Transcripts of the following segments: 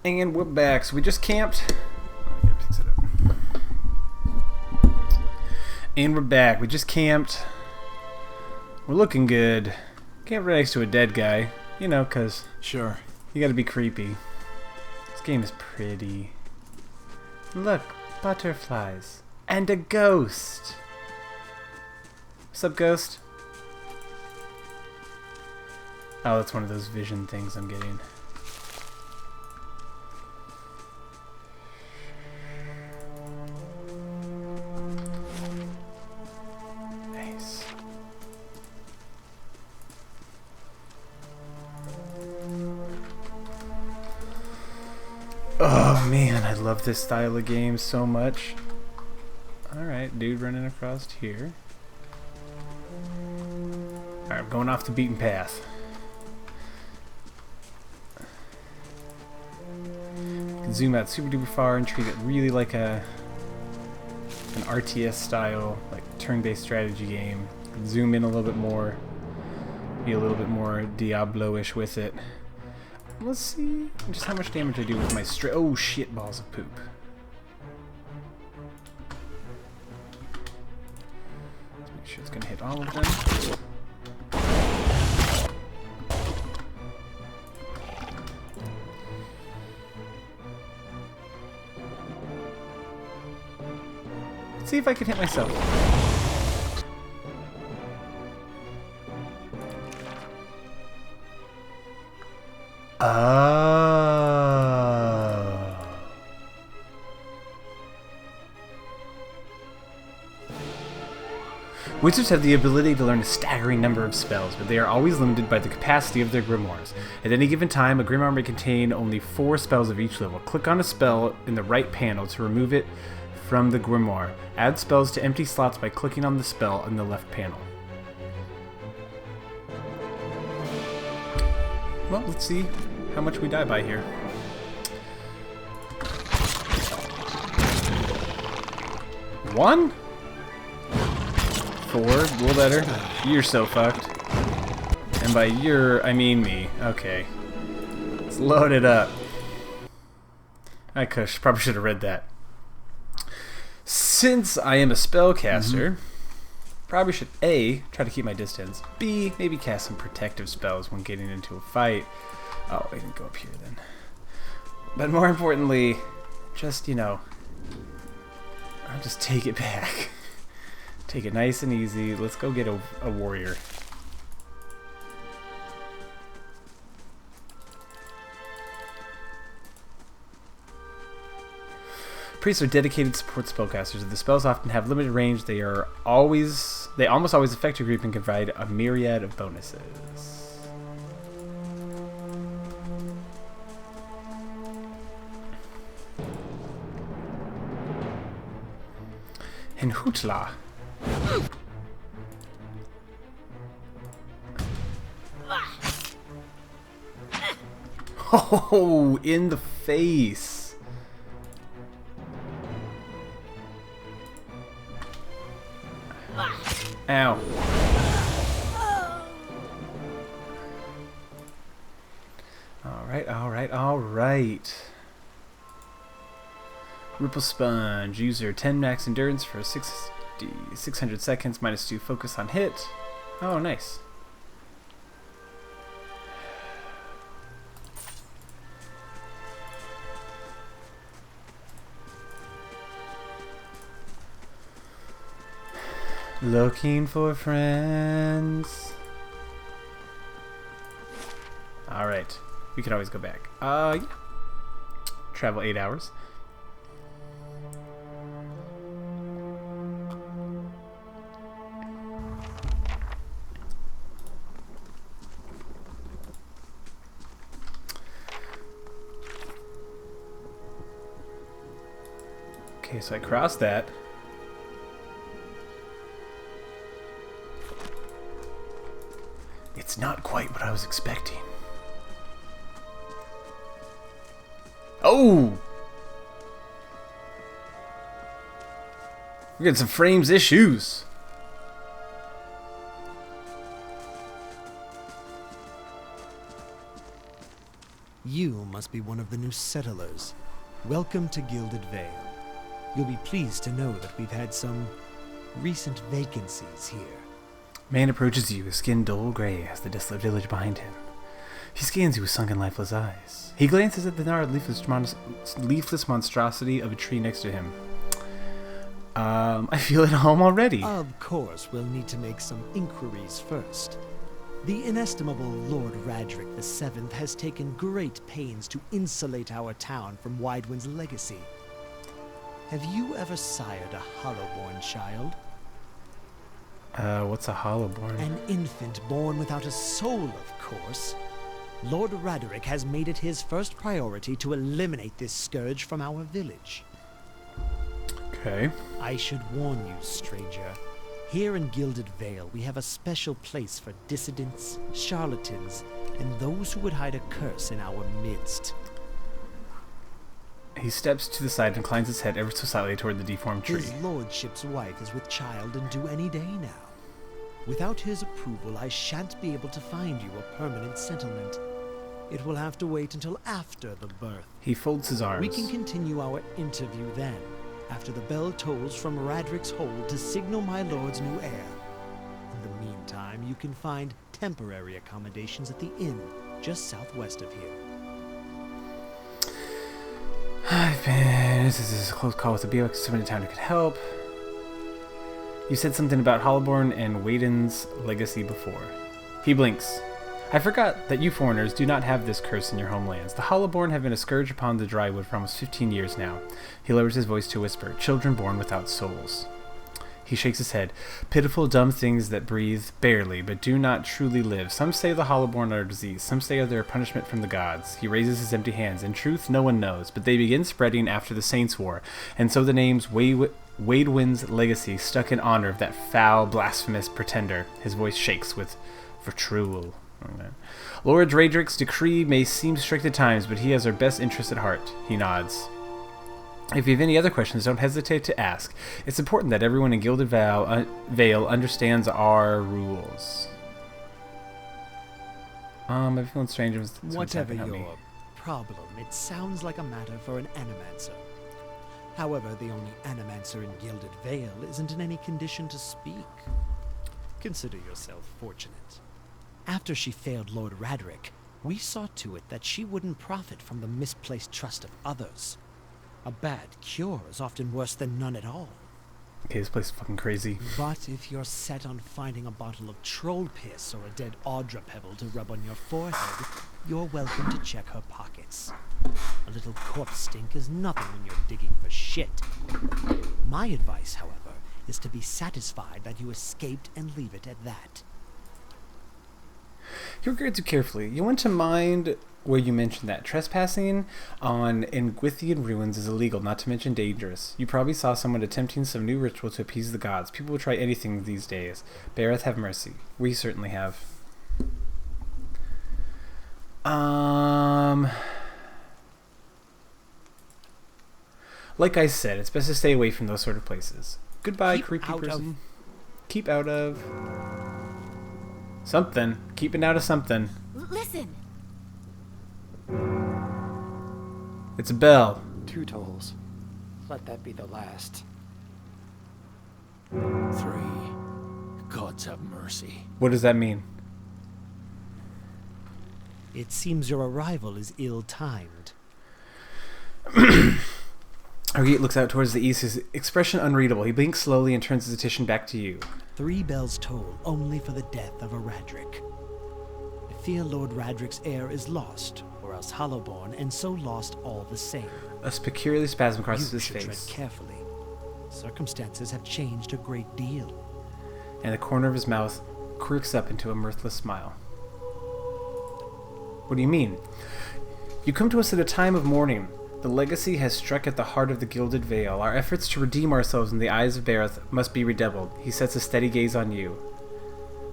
And we're back. So we just camped. Let me fix it up. And we're back. We just camped. We're looking good. Camped right next to a dead guy. You know, because... Sure. You gotta be creepy. This game is pretty. Look, butterflies. And a ghost. What's up, ghost? Oh, that's one of those vision things I'm getting. Nice. Oh man, I love this style of game so much. Alright, dude running across here. Alright, I'm going off the beaten path. You can zoom out super duper far and treat it really like an RTS style, like turn-based strategy game. Zoom in a little bit more, be a little bit more Diablo-ish with it. Let's see just how much damage I do with my oh shit, balls of poop. Let's make sure it's gonna hit all of them. Let's see if I can hit myself. Wizards have the ability to learn a staggering number of spells, but they are always limited by the capacity of their grimoires. At any given time, a grimoire may contain only 4 spells of each level. Click on a spell in the right panel to remove it from the grimoire. Add spells to empty slots by clicking on the spell in the left panel. Well, let's see how much we die by here. 1? 4, a little better. You're so fucked. And by you're, I mean me. Okay. Let's load it up. I probably should have read that. Since I am a spellcaster, probably should A, try to keep my distance. B, maybe cast some protective spells when getting into a fight. Oh, I can go up here then. But more importantly, just, you know, I'll just take it back. Take it nice and easy. Let's go get a warrior. Priests are dedicated support spellcasters. The spells often have limited range. They almost always affect your group and can provide a myriad of bonuses. And Hootla. Oh, in the face. Ow. Alright. Ripple Sponge. User 10 max endurance for 600 seconds, -2 focus on hit. Oh, nice. Looking for friends. Alright. We can always go back. Yeah. Travel 8 hours. Okay, so I crossed that. It's not quite what I was expecting. Oh! We're getting some frames issues. You must be one of the new settlers. Welcome to Gilded Vale. You'll be pleased to know that we've had some recent vacancies here. Man approaches you, his skin dull gray as the desolate village behind him. He scans you with sunken, lifeless eyes. He glances at the gnarled, leafless monstrosity of a tree next to him. I feel at home already. Of course, we'll need to make some inquiries first. The inestimable Lord Radric VII has taken great pains to insulate our town from Widewind's legacy. Have you ever sired a Hollowborn child? What's a Hollowborn? An infant born without a soul, of course. Lord Radric has made it his first priority to eliminate this scourge from our village. Okay. I should warn you, stranger. Here in Gilded Vale, we have a special place for dissidents, charlatans, and those who would hide a curse in our midst. He steps to the side and inclines his head ever so slightly toward the deformed tree. His lordship's wife is with child and due any day now. Without his approval, I shan't be able to find you a permanent settlement. It will have to wait until after the birth. He folds his arms. We can continue our interview then, after the bell tolls from Radric's hold to signal my lord's new heir. In the meantime, you can find temporary accommodations at the inn, just southwest of here. This is a close call with the Beox. Someone in town who could help. You said something about Hollowborn and Waden's legacy before. He blinks. I forgot that you foreigners do not have this curse in your homelands. The Hollowborn have been a scourge upon the Drywood for almost 15 years now. He lowers his voice to a whisper. Children born without souls. He shakes his head. Pitiful, dumb things that breathe, barely, but do not truly live. Some say the Hollowborn are a disease. Some say they're a punishment from the gods. He raises his empty hands. In truth, no one knows, but they begin spreading after the Saints' War, and so the name's Wadewind's legacy stuck in honor of that foul, blasphemous pretender. His voice shakes with vitriol. Lord Radric's decree may seem strict at times, but he has our best interests at heart. He nods. If you have any other questions, don't hesitate to ask. It's important that everyone in Gilded Vale understands our rules. I'm feeling strange. Whatever your problem, it sounds like a matter for an animancer. However, the only animancer in Gilded Vale isn't in any condition to speak. Consider yourself fortunate. After she failed Lord Radric, we saw to it that she wouldn't profit from the misplaced trust of others. A bad cure is often worse than none at all. Okay, this place is fucking crazy. But if you're set on finding a bottle of troll piss or a dead Audra pebble to rub on your forehead, you're welcome to check her pockets. A little corpse stink is nothing when you're digging for shit. My advice, however, is to be satisfied that you escaped and leave it at that. You regard too carefully. You want to mind where you mentioned that trespassing on Engwithian ruins is illegal, not to mention dangerous. You probably saw someone attempting some new ritual to appease the gods. People will try anything these days. Bareth, have mercy. We certainly have. Like I said, it's best to stay away from those sort of places. Goodbye, creepy person. Keep out of something. Keeping out of something. Listen. It's a bell. 2 tolls. Let that be the last. 3. Gods have mercy. What does that mean? It seems your arrival is ill-timed. Argit looks out towards the east, his expression unreadable. He blinks slowly and turns his attention back to you. 3 bells toll only for the death of a Radric. I fear Lord Radric's heir is lost, or else Hollowborn, and so lost all the same. A peculiar spasm crosses his You should face. tread carefully. Circumstances have changed a great deal. And the corner of his mouth quirks up into a mirthless smile. What do you mean? You come to us at a time of mourning. The legacy has struck at the heart of the Gilded Vale. Our efforts to redeem ourselves in the eyes of Bareth must be redoubled. He sets a steady gaze on you.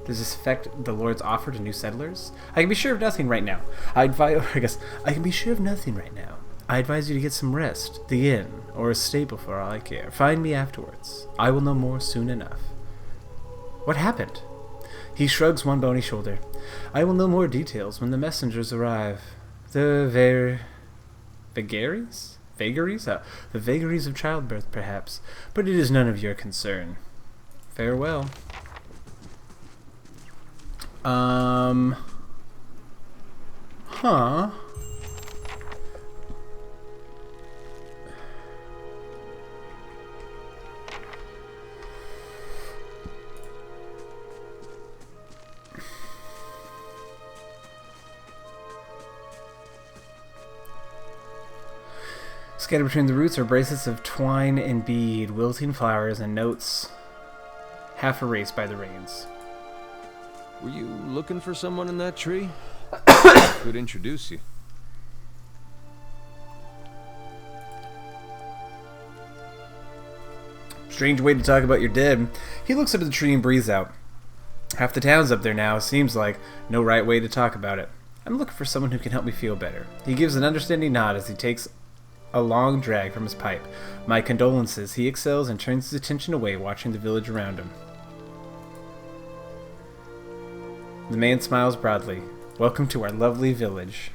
Does this affect the Lord's offer to new settlers? I can be sure of nothing right now. I can be sure of nothing right now. I advise you to get some rest, the inn, or a stable for all I care. Find me afterwards. I will know more soon enough. What happened? He shrugs one bony shoulder. I will know more details when the messengers arrive. The vagaries? Vagaries? The vagaries of childbirth, perhaps. But it is none of your concern. Farewell. Huh. Scattered between the roots are bracelets of twine and bead, wilting flowers, and notes half erased by the rains. Were you looking for someone in that tree? Could introduce you. Strange way to talk about your dead. He looks up at the tree and breathes out. Half the town's up there now. Seems like no right way to talk about it. I'm looking for someone who can help me feel better. He gives an understanding nod as he takes a long drag from his pipe. My condolences. He exhales and turns his attention away, watching the village around him. The man smiles broadly. Welcome to our lovely village.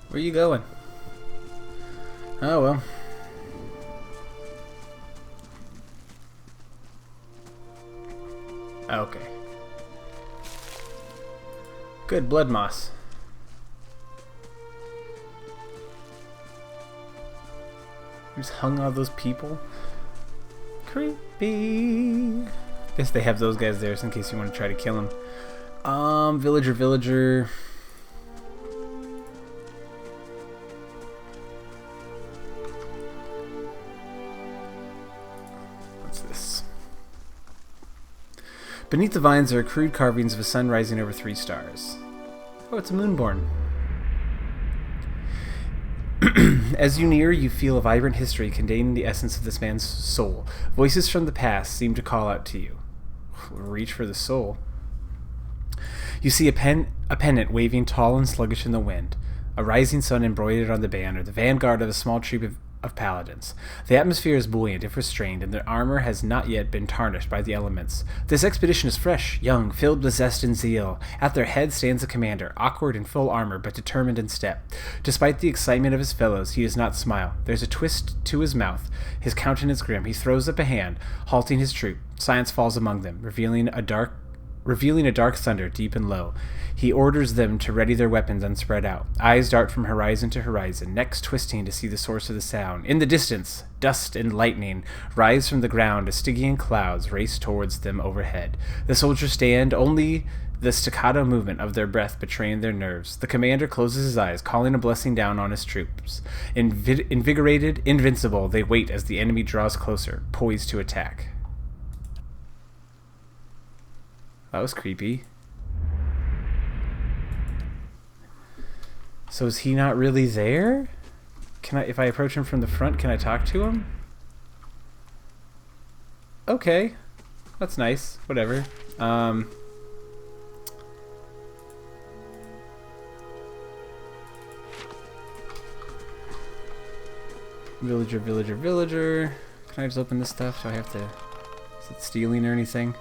Where you going? Oh well. Okay. Good blood moss. Just hung all those people. Creepy. Guess they have those guys there just in case you want to try to kill them. Villager. What's this? Beneath the vines are crude carvings of a sun rising over 3 stars. Oh, it's a moonborn. As you near, you feel a vibrant history containing the essence of this man's soul. Voices from the past seem to call out to you. Reach for the soul. You see a pennant waving tall and sluggish in the wind. A rising sun embroidered on the banner, the vanguard of a small troop of paladins. The atmosphere is buoyant if restrained, and their armor has not yet been tarnished by the elements. This expedition is fresh, young, filled with zest and zeal. At their head stands a commander, awkward in full armor, but determined in step. Despite the excitement of his fellows, he does not smile. There's a twist to his mouth, his countenance grim. He throws up a hand, halting his troop. Silence falls among them, revealing a dark thunder, deep and low. He orders them to ready their weapons and spread out. Eyes dart from horizon to horizon, necks twisting to see the source of the sound. In the distance, dust and lightning rise from the ground as Stygian clouds race towards them overhead. The soldiers stand, only the staccato movement of their breath betraying their nerves. The commander closes his eyes, calling a blessing down on his troops. Invigorated, invincible, they wait as the enemy draws closer, poised to attack. That was creepy. So is he not really there? If I approach him from the front, can I talk to him? Okay. That's nice. Whatever. Villager. Can I just open this stuff? Do I have to... Is it stealing or anything?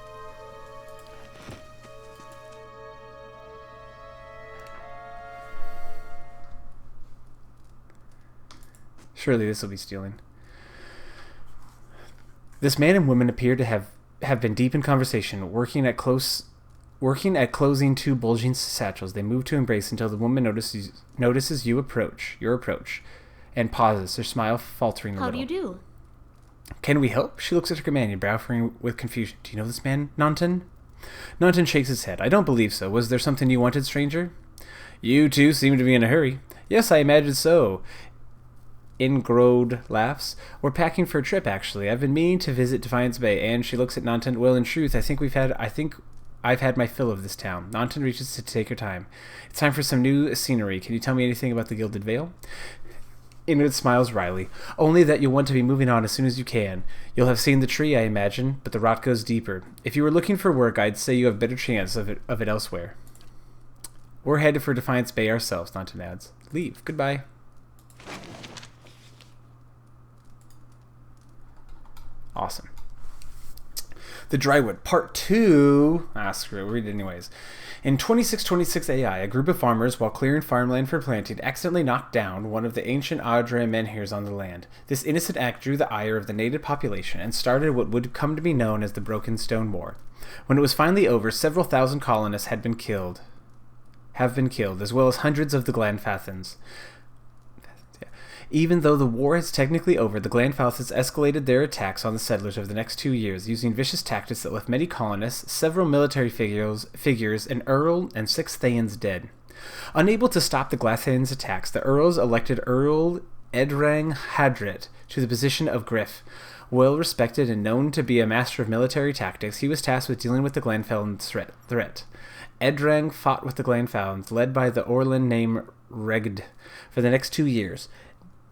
Surely this will be stealing. This man and woman appear to have been deep in conversation, working at closing 2 bulging satchels. They move to embrace until the woman notices your approach, and pauses, her smile faltering a little. How do you do? Can we help? She looks at her companion, brow furrowing with confusion. Do you know this man, Nanton? Nanton shakes his head. I don't believe so. Was there something you wanted, stranger? You two seem to be in a hurry. Yes, I imagine so. Ingrode laughs. We're packing for a trip, actually. I've been meaning to visit Defiance Bay, and she looks at Nanton. Well, in truth, I think I've had my fill of this town. Nanton reaches to take her time. It's time for some new scenery. Can you tell me anything about the Gilded Vale? Ingrid smiles wryly. Only that you'll want to be moving on as soon as you can. You'll have seen the tree, I imagine, but the rot goes deeper. If you were looking for work, I'd say you have better chance of it elsewhere. We're headed for Defiance Bay ourselves, Naunton adds. Leave. Goodbye. Awesome. The Drywood, Part 2. Screw it. We'll read it anyways. In 2626 AI, a group of farmers, while clearing farmland for planting, accidentally knocked down one of the ancient Adre menhirs on the land. This innocent act drew the ire of the native population and started what would come to be known as the Broken Stone War. When it was finally over, several thousand colonists have been killed, as well as hundreds of the Glanfathans. Even though the war is technically over, the Glanfathans escalated their attacks on the settlers over the next 2 years, using vicious tactics that left many colonists, several military figures, an earl, and 6 Thayans dead. Unable to stop the Glathans' attacks, the earls elected Earl Edrang Hadret to the position of Griff. Well respected and known to be a master of military tactics, he was tasked with dealing with the Glanfeln threat. Edrang fought with the Glanfelns, led by the Orlin named Regd, for the next 2 years.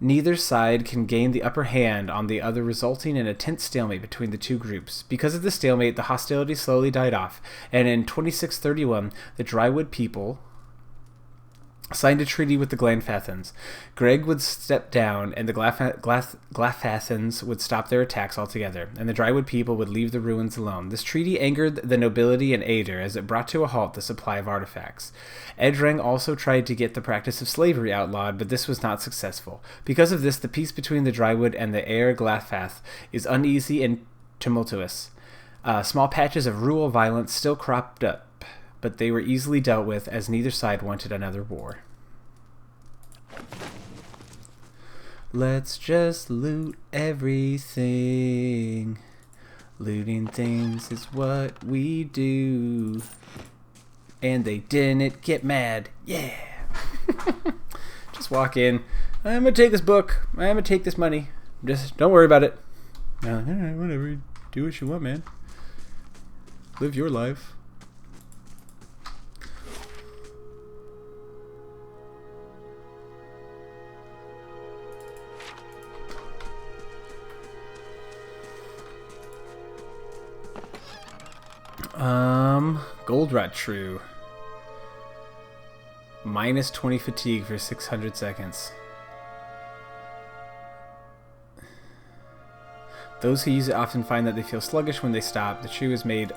Neither side can gain the upper hand on the other, resulting in a tense stalemate between the two groups. Because of the stalemate, the hostility slowly died off, and in 2631, the Drywood people signed a treaty with the Glanfathans. Greg would step down, and the Glanfathans would stop their attacks altogether, and the Drywood people would leave the ruins alone. This treaty angered the nobility and Ader, as it brought to a halt the supply of artifacts. Edrang also tried to get the practice of slavery outlawed, but this was not successful. Because of this, the peace between the Drywood and the Air Glanfath is uneasy and tumultuous. Small patches of rural violence still cropped up, but they were easily dealt with, as neither side wanted another war. Let's just loot everything. Looting things is what we do. And they didn't get mad. Yeah! Just walk in. I'm gonna take this book. I'm gonna take this money. Just don't worry about it. Alright, whatever. Do what you want, man. Live your life. Goldratt True. Minus 20 fatigue for 600 seconds. Those who use it often find that they feel sluggish when they stop. The True is made...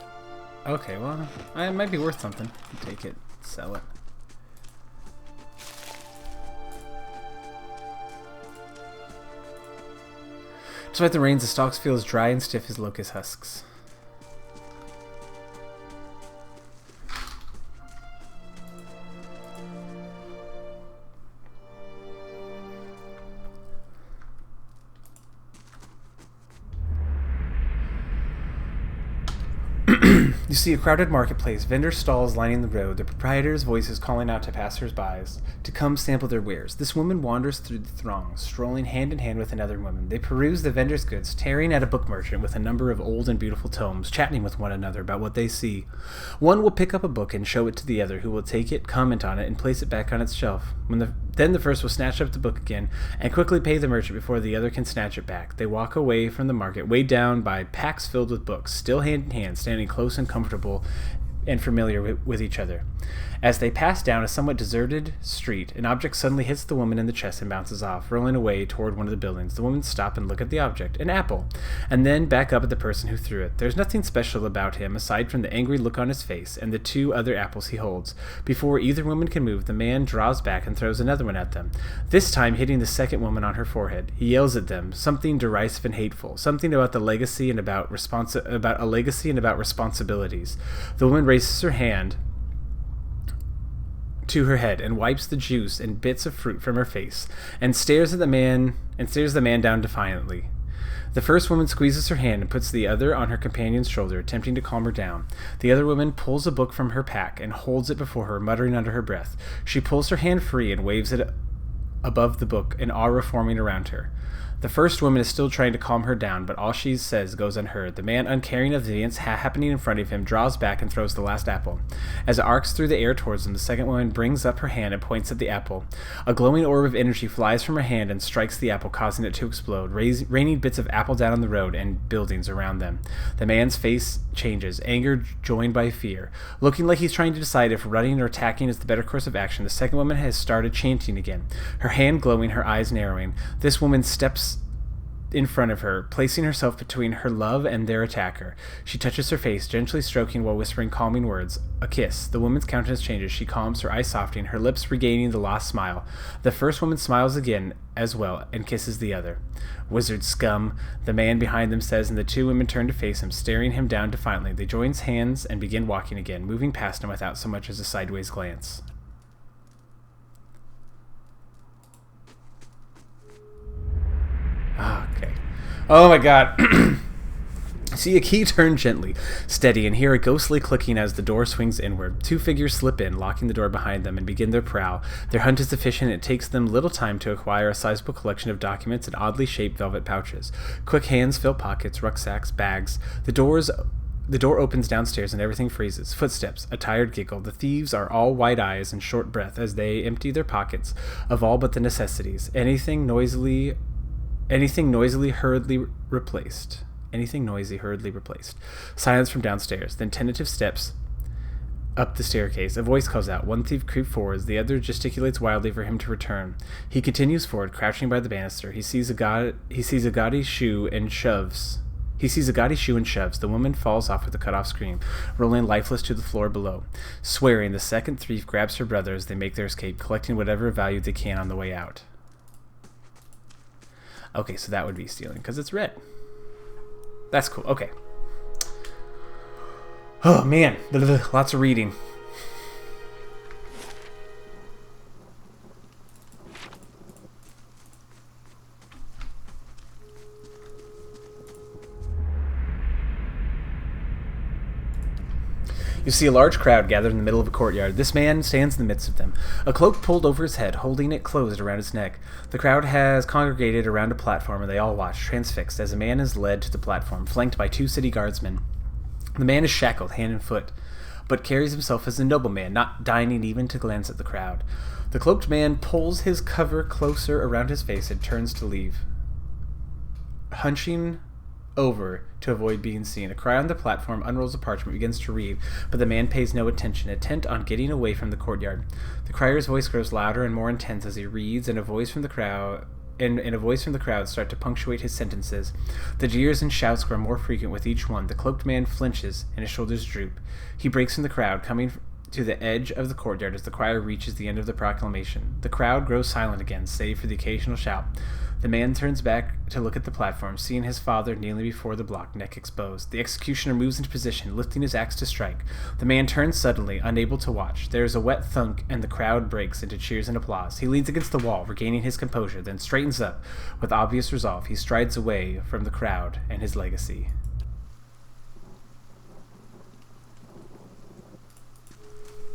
Okay, well, it might be worth something. Take it. Sell it. Despite the rains, the stalks feel as dry and stiff as locust husks. You see a crowded marketplace, vendor stalls lining the road, the proprietor's voices calling out to passers-by to come sample their wares. This woman wanders through the throng, strolling hand in hand with another woman. They peruse the vendor's goods, tearing at a book merchant with a number of old and beautiful tomes, chatting with one another about what they see. One will pick up a book and show it to the other, who will take it, comment on it, and place it back on its shelf. Then the first will snatch up the book again and quickly pay the merchant before the other can snatch it back. They walk away from the market, weighed down by packs filled with books, still hand in hand, standing close and comfortable and familiar with each other. As they pass down a somewhat deserted street, an object suddenly hits the woman in the chest and bounces off, rolling away toward one of the buildings. The women stop and look at the object, an apple, and then back up at the person who threw it. There's nothing special about him aside from the angry look on his face and the 2 other apples he holds. Before either woman can move, the man draws back and throws another one at them, this time hitting the second woman on her forehead. He yells at them, something derisive and hateful, something about the legacy and about responsibilities. The woman raises her hand to her head and wipes the juice and bits of fruit from her face and stares the man down defiantly. The first woman squeezes her hand and puts the other on her companion's shoulder, attempting to calm her down. The other woman pulls a book from her pack and holds it before her, muttering under her breath. She pulls her hand free and waves it above the book, an aura forming around her. The first woman is still trying to calm her down, but all she says goes unheard. The man, uncaring of the events happening in front of him, draws back and throws the last apple. As it arcs through the air towards him, the second woman brings up her hand and points at the apple. A glowing orb of energy flies from her hand and strikes the apple, causing it to explode, raining bits of apple down on the road and buildings around them. The man's face changes, anger joined by fear. Looking like he's trying to decide if running or attacking is the better course of action, the second woman has started chanting again, her hand glowing, her eyes narrowing. This woman steps in front of her, placing herself between her love and their attacker. She touches her face, gently stroking while whispering calming words. A kiss. The woman's countenance changes. She calms, her eyes softening, her lips regaining the lost smile. The first woman smiles again as well and kisses the other. Wizard scum, the man behind them says, and the two women turn to face him, staring him down defiantly. They join hands and begin walking again, moving past him without so much as a sideways glance. Okay. Oh my god. See a key turn gently, steady, and hear a ghostly clicking as the door swings inward. Two figures slip in, locking the door behind them, and begin their prowl. Their hunt is efficient, and it takes them little time to acquire a sizable collection of documents in oddly shaped velvet pouches. Quick hands fill pockets, rucksacks, bags. The door opens downstairs and everything freezes. Footsteps, a tired giggle. The thieves are all wide eyes and short breath as they empty their pockets of all but the necessities. Anything noisy, hurriedly replaced. Silence from downstairs. Then tentative steps up the staircase. A voice calls out. One thief creeps forwards. The other gesticulates wildly for him to return. He continues forward, crouching by the banister. He sees a gaudy shoe and shoves. The woman falls off with a cut-off scream, rolling lifeless to the floor below. Swearing, the second thief grabs her brother as they make their escape, collecting whatever value they can on the way out. Okay, so that would be stealing, because it's red. That's cool. Okay. Oh, man. Lots of reading. You see a large crowd gathered in the middle of a courtyard. This man stands in the midst of them, a cloak pulled over his head, holding it closed around his neck. The crowd has congregated around a platform, and they all watch, transfixed, as a man is led to the platform, flanked by two city guardsmen. The man is shackled, hand and foot, but carries himself as a nobleman, not deigning even to glance at the crowd. The cloaked man pulls his cover closer around his face and turns to leave, hunching over to avoid being seen. A cry on the platform unrolls a parchment, begins to read, but the man pays no attention, intent on getting away from the courtyard. The crier's voice grows louder and more intense as he reads, and a voice from the crowd start to punctuate his sentences. The jeers and shouts grow more frequent with each one. The cloaked man flinches, and his shoulders droop. He breaks from the crowd, coming to the edge of the courtyard as the crier reaches the end of the proclamation. The crowd grows silent again, save for the occasional shout. The man turns back to look at the platform, seeing his father kneeling before the block, neck exposed. The executioner moves into position, lifting his axe to strike. The man turns suddenly, unable to watch. There is a wet thunk, and the crowd breaks into cheers and applause. He leans against the wall, regaining his composure, then straightens up. With obvious resolve, he strides away from the crowd and his legacy.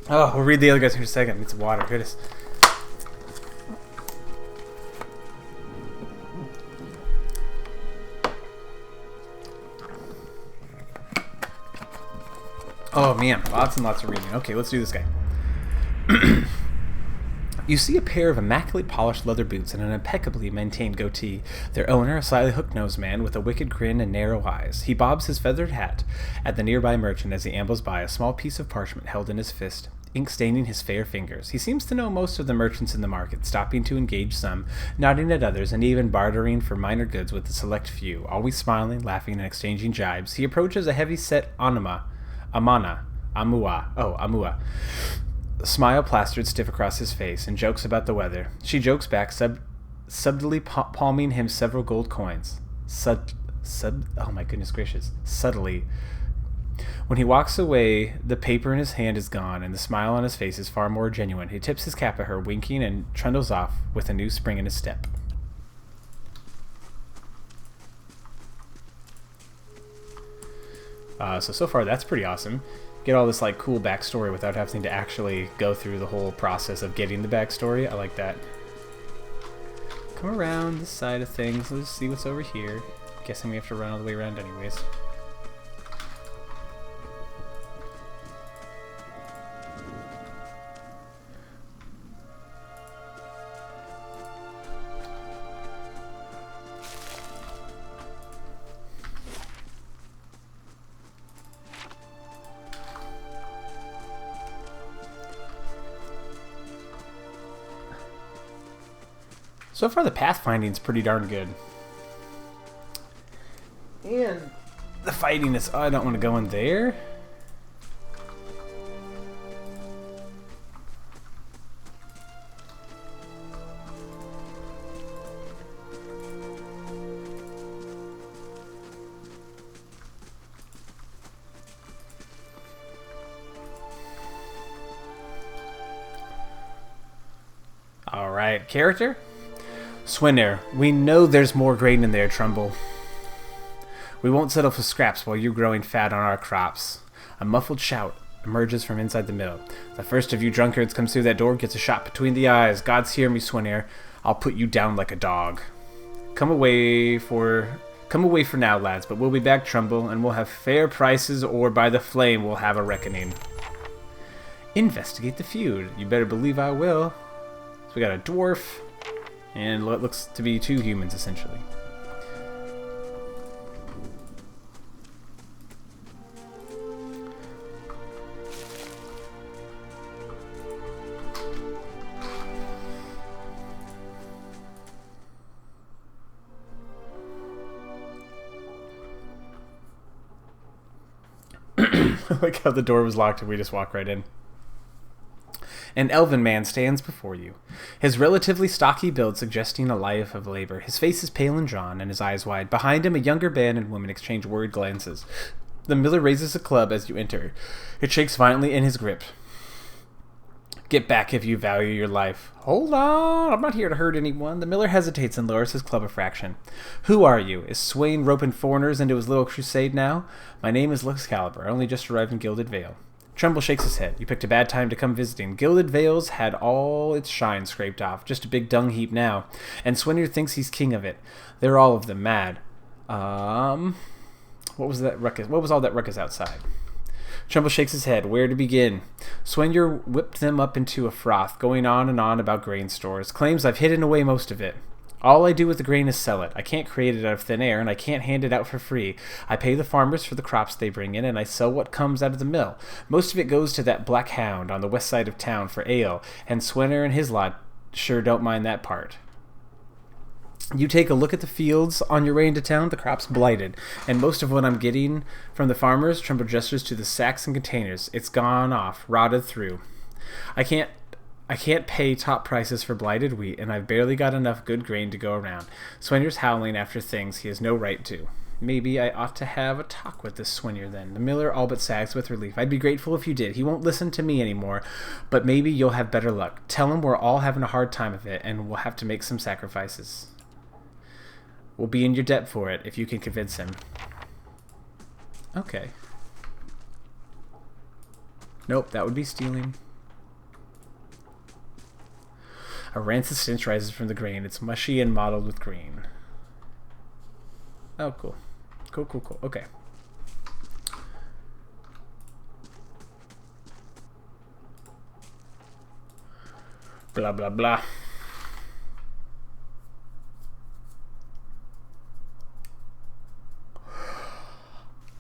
Oh, we'll read the other guys in a second. Need some water. Goodness. Oh man, lots and lots of reading. Okay, let's do this guy. You see a pair of immaculately polished leather boots and an impeccably maintained goatee. Their owner, a slightly hook-nosed man with a wicked grin and narrow eyes. He bobs his feathered hat at the nearby merchant as he ambles by, a small piece of parchment held in his fist, ink staining his fair fingers. He seems to know most of the merchants in the market, stopping to engage some, nodding at others, and even bartering for minor goods with a select few. Always smiling, laughing, and exchanging jibes, he approaches a heavy-set Amua. Smile plastered stiff across his face, and jokes about the weather. She jokes back, subtly palming him several gold coins. Oh my goodness gracious. Subtly. When he walks away, the paper in his hand is gone, and the smile on his face is far more genuine. He tips his cap at her, winking, and trundles off with a new spring in his step. So far that's pretty awesome. Get all this like cool backstory without having to actually go through the whole process of getting the backstory. I like that. come around this side of things. Let's see what's over here. Guessing we have to run all the way around anyways. So far, the pathfinding's pretty darn good. And the fighting is... Oh, I don't want to go in there. Alright, character? Swinner, we know there's more grain in there, Trumbull. We won't settle for scraps while you're growing fat on our crops. A muffled shout emerges from inside the mill. The first of you drunkards comes through that door gets a shot between the eyes. Gods hear me, Swinner. I'll put you down like a dog. Come away for now, lads, but we'll be back, Trumbull, and we'll have fair prices, or by the flame we'll have a reckoning. Investigate the feud. You better believe I will. So we got a dwarf, and what looks to be 2 humans, essentially. I like how the door was locked and we just walk right in. An elven man stands before you, his relatively stocky build suggesting a life of labor. His face is pale and drawn, and his eyes wide. Behind him, a younger man and woman exchange worried glances. The miller raises a club as you enter. It shakes violently in his grip. Get back if you value your life. Hold on, I'm not here to hurt anyone. The miller hesitates and lowers his club a fraction. Who are you? Is Swain roping foreigners into his little crusade now? My name is Luxcalibur. I only just arrived in Gilded Vale. Trumbull shakes his head. You picked a bad time to come visiting. Gilded Vale's had all its shine scraped off. Just a big dung heap now. And Swinner thinks he's king of it. They're all of them mad. What was that ruckus? What was all that ruckus outside? Trumbull shakes his head. Where to begin? Swinyer whipped them up into a froth, going on and on about grain stores. Claims I've hidden away most of it. All I do with the grain is sell it. I can't create it out of thin air, and I can't hand it out for free. I pay the farmers for the crops they bring in, and I sell what comes out of the mill. Most of it goes to that black hound on the west side of town for ale, and Swinner and his lot sure don't mind that part. You take a look at the fields on your way into town, the crop's blighted, and most of what I'm getting from the farmers, Trumbull gestures to the sacks and containers. It's gone off, rotted through. I can't pay top prices for blighted wheat, and I've barely got enough good grain to go around. Swinner's howling after things he has no right to. Maybe I ought to have a talk with this Swinner then. The miller all but sags with relief. I'd be grateful if you did. He won't listen to me anymore, but maybe you'll have better luck. Tell him we're all having a hard time of it, and we'll have to make some sacrifices. We'll be in your debt for it, if you can convince him. Okay. Nope, that would be stealing. A rancid stench rises from the grain. It's mushy and mottled with green. Oh, cool. Cool. Okay. Blah, blah, blah.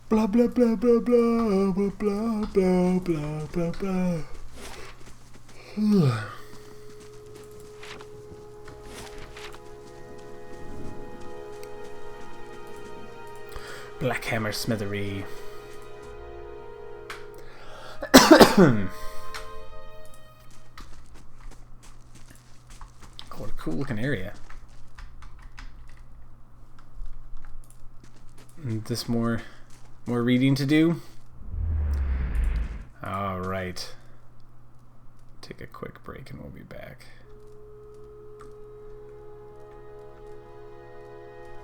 Blah, blah, blah, blah, blah, blah, blah, blah, blah, blah, blah. Blackhammer Smithery. What a cool looking area. This more reading to do. All right. Take a quick break and we'll be back.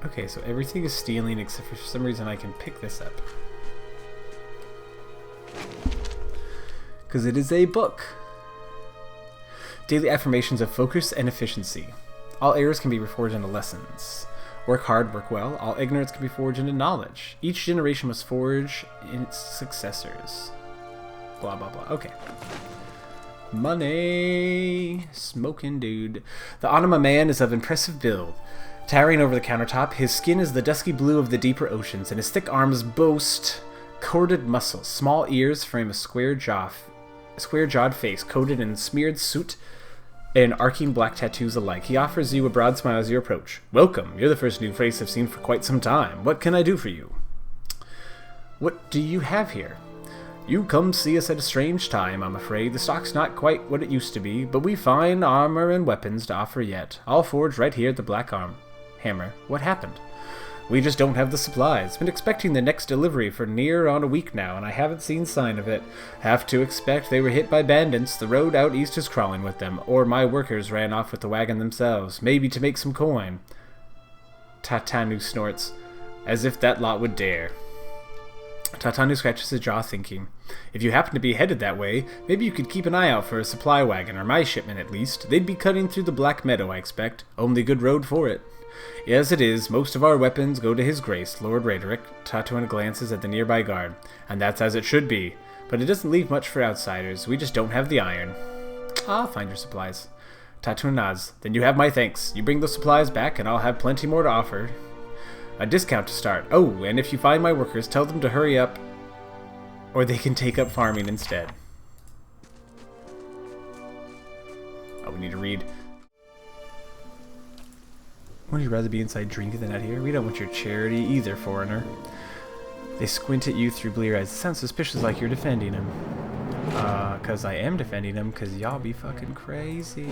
Okay, so everything is stealing except for some reason I can pick this up. Because it is a book. Daily affirmations of focus and efficiency. All errors can be reforged into lessons. Work hard, work well. All ignorance can be forged into knowledge. Each generation must forge in its successors. Blah, blah, blah. Okay. Money. Smoking dude. The Anima man is of impressive build. Towering over the countertop, his skin is the dusky blue of the deeper oceans, and his thick arms boast corded muscles. Small ears frame a square-jawed face coated in smeared soot and arcing black tattoos alike. He offers you a broad smile as you approach. Welcome. You're the first new face I've seen for quite some time. What can I do for you? What do you have here? You come see us at a strange time, I'm afraid. The stock's not quite what it used to be, but we've fine armor and weapons to offer yet. All forged right here at the Black Hammer. What happened? We just don't have the supplies. Been expecting the next delivery for near on a week now, and I haven't seen sign of it. Have to expect they were hit by bandits. The road out east is crawling with them, or my workers ran off with the wagon themselves, maybe to make some coin. Tatanu snorts, as if that lot would dare. Tatanu scratches his jaw, thinking, if you happen to be headed that way, maybe you could keep an eye out for a supply wagon, or my shipment at least. They'd be cutting through the Black Meadow, I expect. Only good road for it. As it is, most of our weapons go to his grace, Lord Raederick. Tatooine glances at the nearby guard. And that's as it should be. But it doesn't leave much for outsiders. We just don't have the iron. I'll find your supplies. Tatooine nods. Then you have my thanks. You bring those supplies back, and I'll have plenty more to offer. A discount to start. Oh, and if you find my workers, tell them to hurry up, or they can take up farming instead. Oh, we need to read. Would you rather be inside drinking than out here? We don't want your charity either, foreigner. They squint at you through blear eyes. It sounds suspicious like you're defending him. Cause I am defending him, cause y'all be fucking crazy.